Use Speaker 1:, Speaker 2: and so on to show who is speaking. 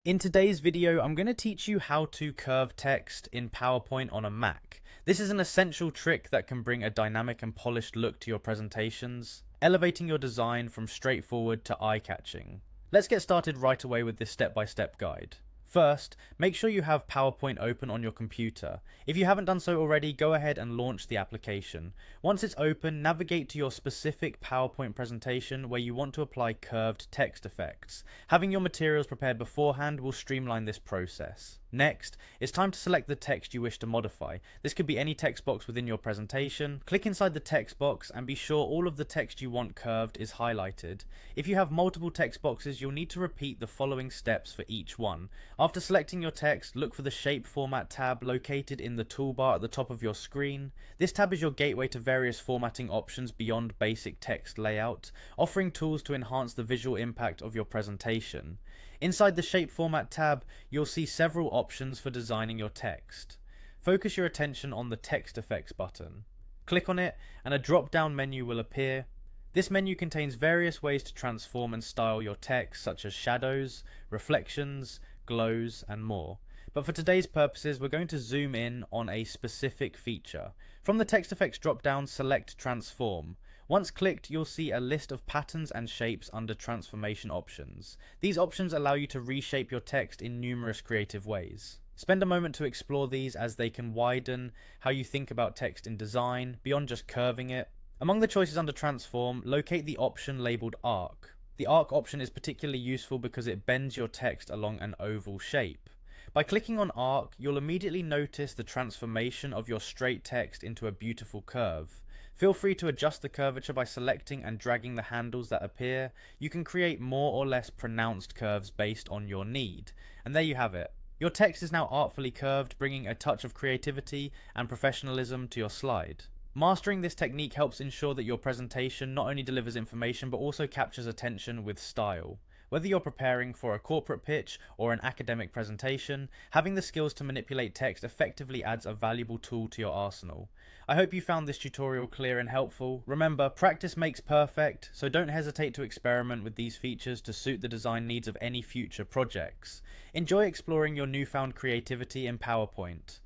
Speaker 1: In today's video, I'm going to teach you how to curve text in PowerPoint on a Mac. This is an essential trick that can bring a dynamic and polished look to your presentations, elevating your design from straightforward to eye-catching. Let's get started right away with this step-by-step guide. First, make sure you have PowerPoint open on your computer. If you haven't done so already, go ahead and launch the application. Once it's open, navigate to your specific PowerPoint presentation where you want to apply curved text effects. Having your materials prepared beforehand will streamline this process. Next, it's time to select the text you wish to modify. This could be any text box within your presentation. Click inside the text box and be sure all of the text you want curved is highlighted. If you have multiple text boxes, you'll need to repeat the following steps for each one. After selecting your text, look for the Shape Format tab located in the toolbar at the top of your screen. This tab is your gateway to various formatting options beyond basic text layout, offering tools to enhance the visual impact of your presentation. Inside the Shape Format tab, you'll see several options for designing your text. Focus your attention on the Text Effects button. Click on it and a drop-down menu will appear. This menu contains various ways to transform and style your text, such as shadows, reflections, glows, and more. But for today's purposes, we're going to zoom in on a specific feature. From the Text Effects drop-down, select Transform. Once clicked, you'll see a list of patterns and shapes under transformation options. These options allow you to reshape your text in numerous creative ways. Spend a moment to explore these as they can widen how you think about text in design, beyond just curving it. Among the choices under Transform, locate the option labeled Arc. The Arc option is particularly useful because it bends your text along an oval shape. By clicking on Arc, you'll immediately notice the transformation of your straight text into a beautiful curve. Feel free to adjust the curvature by selecting and dragging the handles that appear. You can create more or less pronounced curves based on your need. And there you have it. Your text is now artfully curved, bringing a touch of creativity and professionalism to your slide. Mastering this technique helps ensure that your presentation not only delivers information but also captures attention with style. Whether you're preparing for a corporate pitch or an academic presentation, having the skills to manipulate text effectively adds a valuable tool to your arsenal. I hope you found this tutorial clear and helpful. Remember, practice makes perfect, so don't hesitate to experiment with these features to suit the design needs of any future projects. Enjoy exploring your newfound creativity in PowerPoint.